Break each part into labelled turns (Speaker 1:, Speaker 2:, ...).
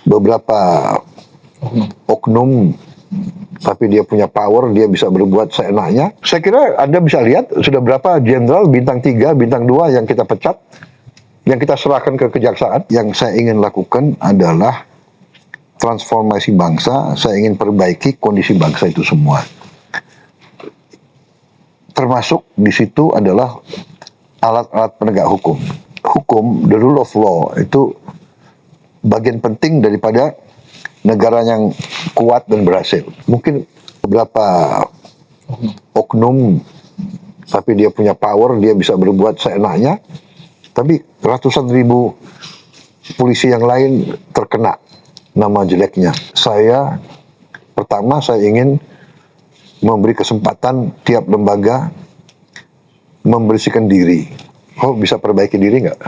Speaker 1: beberapa oknum, tapi dia punya power, dia bisa berbuat seenaknya. Saya kira Anda bisa lihat sudah berapa jenderal bintang 3, bintang 2 yang kita pecat, yang kita serahkan ke kejaksaan. Yang saya ingin lakukan adalah transformasi bangsa. Saya ingin perbaiki kondisi bangsa itu semua. Termasuk di situ adalah alat-alat penegak hukum. Hukum, the rule of law, itu bagian penting daripada negara yang kuat dan berhasil. Mungkin beberapa oknum, tapi dia punya power, dia bisa berbuat seenaknya. Tapi ratusan ribu polisi yang lain terkena nama jeleknya. Pertama saya ingin memberi kesempatan tiap lembaga membersihkan diri. Kau bisa perbaiki diri nggak?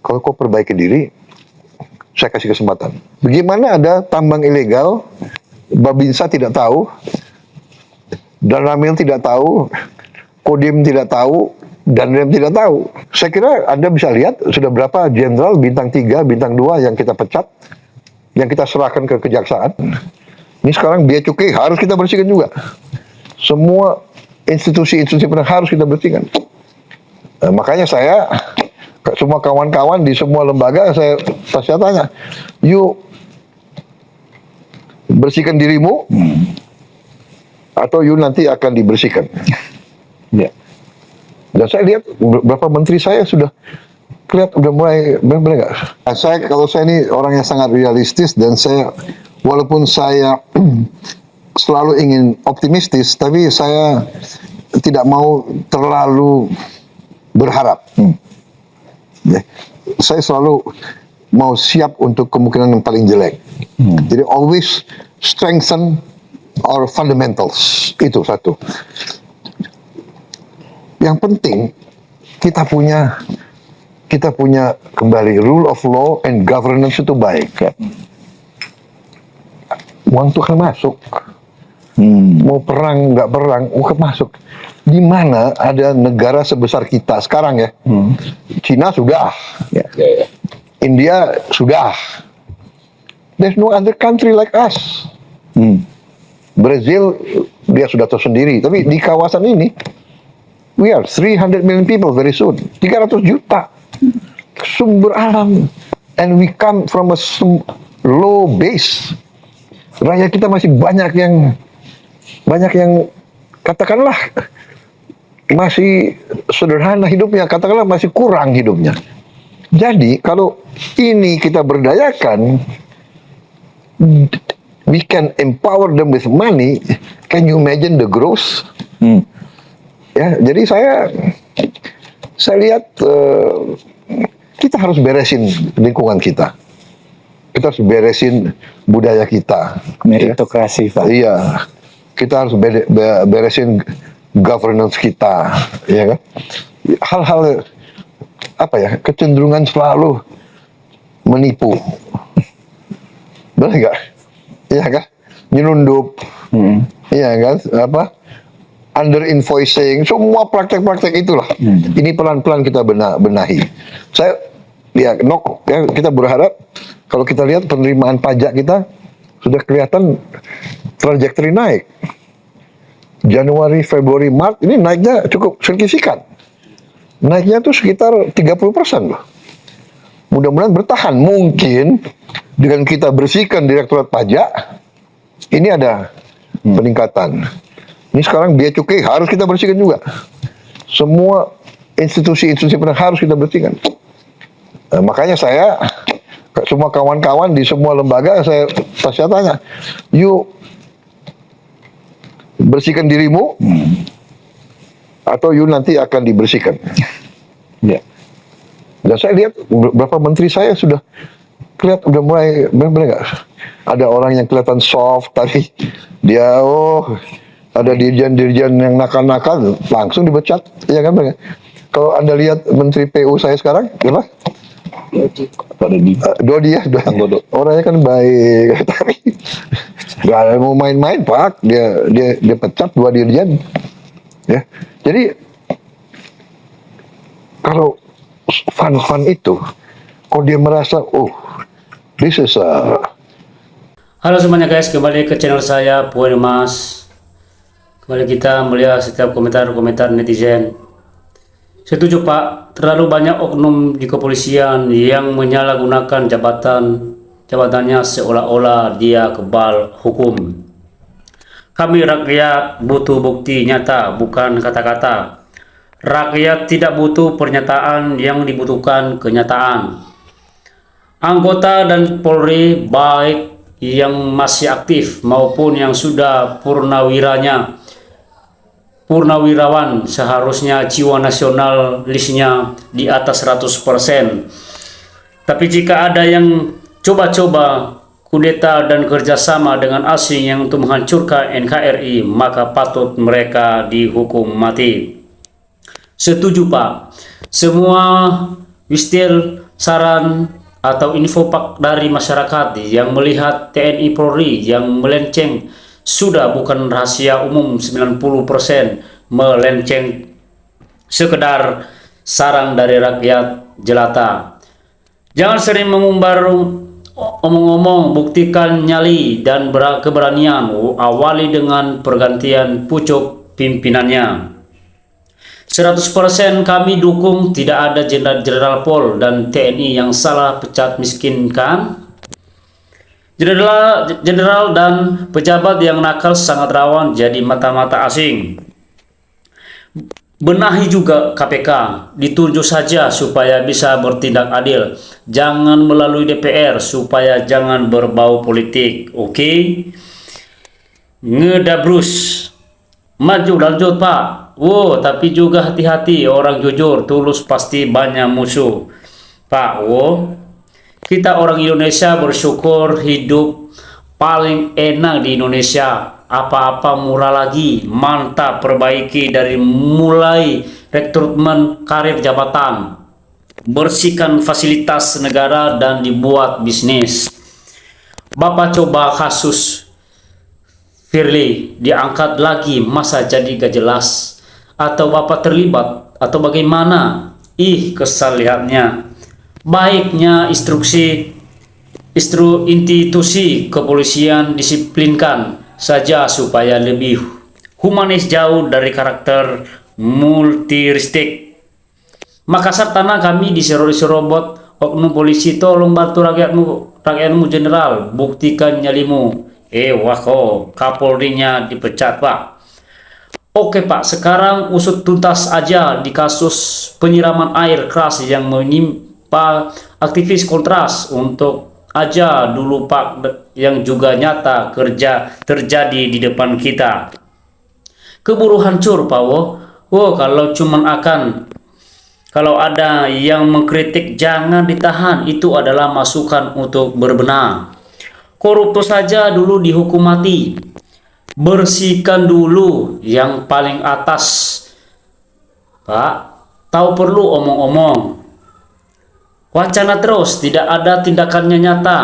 Speaker 1: Kalau kau perbaiki diri, saya kasih kesempatan. Bagaimana ada tambang ilegal, Babinsa tidak tahu, Danramil tidak tahu, Kodim tidak tahu, Danrem tidak tahu. Saya kira Anda bisa lihat sudah berapa jenderal bintang 3, bintang 2 yang kita pecat, yang kita serahkan ke kejaksaan. Ini sekarang biaya cukai harus kita bersihkan juga. Semua institusi-institusi harus kita bersihkan. Makanya saya, semua kawan-kawan di semua lembaga, saya tanya, yuk bersihkan dirimu, atau yuk nanti akan dibersihkan. Ya. Dan saya lihat beberapa menteri saya sudah kelihatan udah mulai benar nggak? Kalau saya ini orang yang sangat realistis, dan saya walaupun saya selalu ingin optimistis, tapi saya tidak mau terlalu berharap. Ya. Saya selalu mau siap untuk kemungkinan yang paling jelek. Jadi always strengthen our fundamentals. Itu satu. Yang penting kita punya kembali rule of law and governance itu baik. Uang itu akan masuk. Mau perang nggak perang, uang masuk. Di mana ada negara sebesar kita sekarang ya? Cina sudah, India sudah. There's no other country like us. Brazil dia sudah tersendiri, tapi di kawasan ini we are 300 million people very soon. 300 juta sumber alam, and we come from a low base. Rakyat kita masih banyak yang katakanlah masih sederhana hidupnya, katakanlah masih kurang hidupnya. Jadi kalau ini kita berdayakan, we can empower them with money. Can you imagine the growth? Ya, jadi saya lihat kita harus beresin lingkungan kita. Kita harus beresin budaya kita.
Speaker 2: Meritokrasi, Pak.
Speaker 1: Iya, kita harus beresin governance kita, ya kan? Hal-hal apa ya, kecenderungan selalu menipu, benar nggak? Iya kan? Nyelundup, iya kan? Apa? Under invoicing, semua praktek-praktek itulah. Ini pelan-pelan kita benahi. Kita berharap kalau kita lihat penerimaan pajak kita sudah kelihatan trajektori naik. Januari, Februari, Maret ini naiknya cukup signifikan. Naiknya tuh sekitar 30% loh. Mudah-mudahan bertahan. Mungkin dengan kita bersihkan Direktorat Pajak, ini ada peningkatan. Ini sekarang biaya cukai harus kita bersihkan juga. Semua institusi-institusi harus kita bersihkan. Makanya saya, semua kawan-kawan di semua lembaga, saya tanya, yuk bersihkan dirimu, atau yuk nanti akan dibersihkan. Ya. Dan saya lihat beberapa menteri saya sudah kelihatan udah mulai benar nggak? Ada orang yang kelihatan soft, tapi dia ada dirjen-dirjen yang nakal-nakal langsung dipecat, ya kan? Kalau Anda lihat Menteri PU saya sekarang, apa? Dodi ya, orangnya kan baik, tapi nggak ada mau main-main, Pak. Dia pecat 2 dirjen, ya. Jadi kalau fun itu, kalau dia merasa, this is a
Speaker 2: Halo semuanya guys, kembali ke channel saya Poin Emas. Kembali kita melihat setiap komentar-komentar netizen. Setuju Pak, terlalu banyak oknum di kepolisian yang menyalahgunakan jabatannya seolah-olah dia kebal hukum. Kami rakyat butuh bukti nyata, bukan kata-kata. Rakyat tidak butuh pernyataan, yang dibutuhkan kenyataan. Anggota dan Polri, baik yang masih aktif maupun yang sudah purnawirawan, seharusnya jiwa nasionalisnya di atas 100%. Tapi jika ada yang coba-coba kudeta dan kerjasama dengan asing yang untuk menghancurkan NKRI, maka patut mereka dihukum mati. Setuju Pak, semua wistil, saran, atau info Pak dari masyarakat yang melihat TNI Polri yang melenceng sudah bukan rahasia umum. 90% melenceng sekedar saran dari rakyat jelata. Jangan sering mengumbar omong-omong, buktikan nyali dan keberanian. Awali dengan pergantian pucuk pimpinannya. 100% kami dukung, tidak ada jenderal Pol dan TNI yang salah pecat miskinkan. Jenderal dan pejabat yang nakal sangat rawan jadi mata-mata asing. Benahi juga KPK, ditunjuk saja supaya bisa bertindak adil. Jangan melalui DPR supaya jangan berbau politik. Oke? Ngedabrus. Maju lanjut Pak. Tapi juga hati-hati, orang jujur tulus pasti banyak musuh Pak. Kita orang Indonesia bersyukur hidup paling enak di Indonesia. Apa-apa murah lagi, mantap. Perbaiki dari mulai rekrutmen, karir jabatan, bersihkan fasilitas negara dan dibuat bisnis. Bapak coba kasus Firly diangkat lagi, masa jadi gak jelas? Atau Bapak terlibat atau bagaimana? Kesal lihatnya. Baiknya institusi kepolisian disiplinkan saja supaya lebih humanis, jauh dari karakter multiristik. Makassar tanah kami diserobot oknum polisi. Tolong bantu rakyatmu jenderal, buktikan nyalimu. Kapolrinya dipecat Pak. Oke Pak, sekarang usut tuntas aja di kasus penyiraman air keras yang menimpa aktivis Kontras. Untuk aja dulu Pak, yang juga nyata terjadi di depan kita. Keburu hancur Pak. Kalau ada yang mengkritik jangan ditahan, itu adalah masukan untuk berbenah. Koruptor saja dulu dihukum mati. Bersihkan dulu yang paling atas Pak. Tahu perlu omong-omong, wacana terus, tidak ada tindakannya nyata.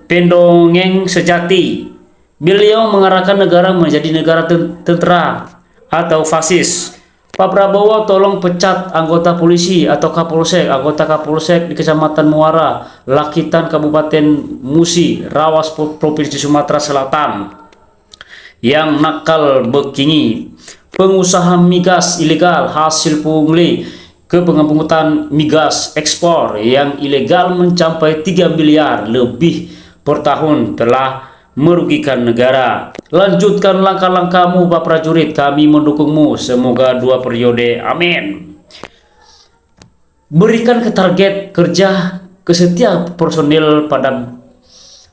Speaker 2: Pendongeng sejati. Beliau mengarahkan negara menjadi negara tentara atau fasis. Pak Prabowo tolong pecat anggota polisi atau anggota Kapolsek di Kecamatan Muara, Lakitan, Kabupaten Musi, Rawas, Provinsi Sumatera Selatan, yang nakal bekingi pengusaha migas ilegal hasil pungli ke pengampungan migas ekspor yang ilegal mencapai 3 miliar lebih per tahun, telah merugikan negara. Lanjutkan langkah-langkahmu Pak Prajurit, kami mendukungmu, semoga 2 periode, amin. Berikan ke target kerja ke setiap personil pada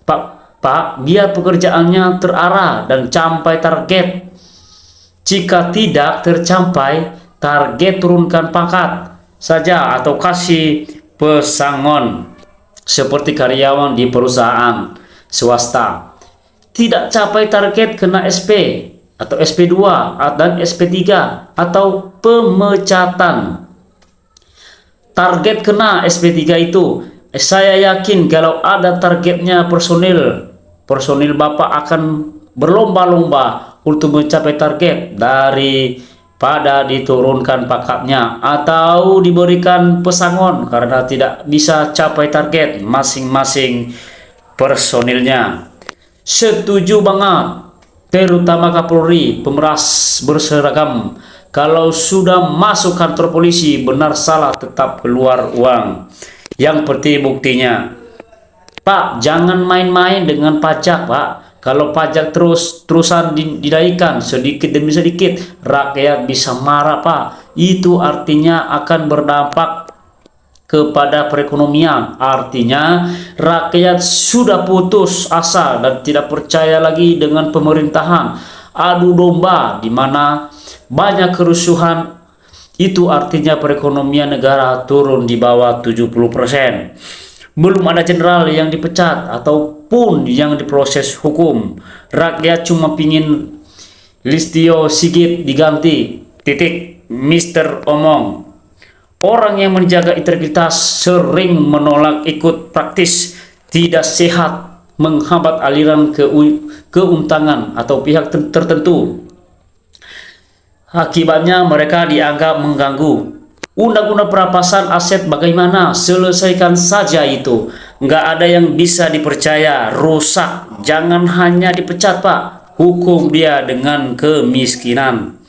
Speaker 2: Pak, biar pekerjaannya terarah dan capai target. Jika tidak tercapai target, turunkan pangkat saja atau kasih pesangon seperti karyawan di perusahaan swasta. Tidak capai target, kena SP atau SP2 dan SP3 atau pemecatan. Target kena SP3 itu, saya yakin kalau ada targetnya personil Bapak akan berlomba-lomba untuk mencapai target daripada diturunkan pangkatnya atau diberikan pesangon karena tidak bisa capai target masing-masing personilnya. Setuju banget, terutama Kapolri, pemeras berseragam. Kalau sudah masuk kantor polisi, benar salah tetap keluar uang. Yang penting buktinya. Pak, jangan main-main dengan pajak, Pak. Kalau pajak terusan dinaikkan sedikit demi sedikit, rakyat bisa marah, Pak. Itu artinya akan berdampak kepada perekonomian. Artinya rakyat sudah putus asa dan tidak percaya lagi dengan pemerintahan. Adu domba di mana banyak kerusuhan, itu artinya perekonomian negara turun di bawah 70%. Belum ada jenderal yang dipecat ataupun yang diproses hukum. Rakyat cuma pingin Listio Sigit diganti. Titik. Mister Omong. Orang yang menjaga integritas sering menolak ikut praktis tidak sehat, menghambat aliran keuntungan atau pihak tertentu. Akibatnya mereka dianggap mengganggu. Undang-undang perampasan aset bagaimana? Selesaikan saja itu. Nggak ada yang bisa dipercaya, rusak. Jangan hanya dipecat, Pak. Hukum dia dengan kemiskinan.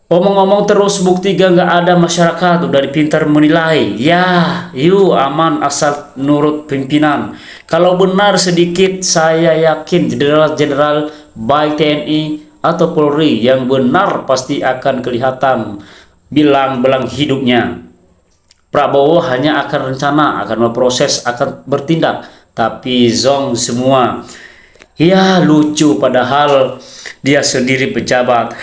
Speaker 2: Omong-omong terus, bukti nggak ada, masyarakat udah pintar menilai. Ya, yuk aman asal nurut pimpinan. Kalau benar sedikit, saya yakin jenderal-jenderal baik TNI atau Polri yang benar pasti akan kelihatan belang-belang hidupnya. Prabowo hanya akan rencana, akan memproses, akan bertindak, tapi zong semua. Ya lucu, padahal dia sendiri pejabat.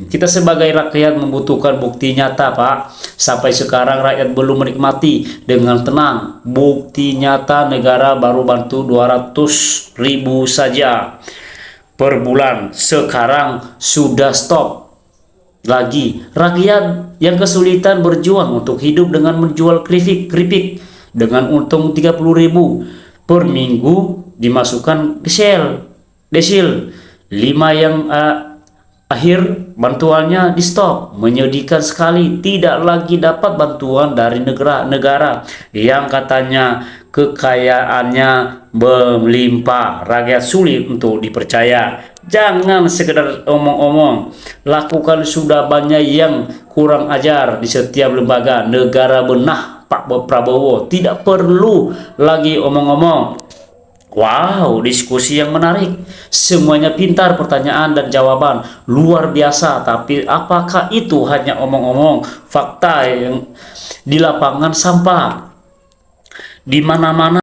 Speaker 2: Kita sebagai rakyat membutuhkan bukti nyata, Pak. Sampai sekarang rakyat belum menikmati dengan tenang bukti nyata. Negara baru bantu 200.000 saja per bulan. Sekarang sudah stop lagi. Rakyat yang kesulitan berjuang untuk hidup dengan menjual keripik dengan untung 30.000 per minggu dimasukkan desil 5 yang akhir bantuannya di stop. Menyedihkan sekali, tidak lagi dapat bantuan dari negara yang katanya kekayaannya melimpah. Rakyat sulit untuk dipercaya. Jangan sekedar omong-omong, lakukan. Sudah banyak yang kurang ajar di setiap lembaga negara. Benah Pak Prabowo, tidak perlu lagi omong-omong. Wow, diskusi yang menarik. Semuanya pintar, pertanyaan dan jawaban luar biasa. Tapi apakah itu hanya omong-omong? Fakta yang di lapangan sampah di mana-mana.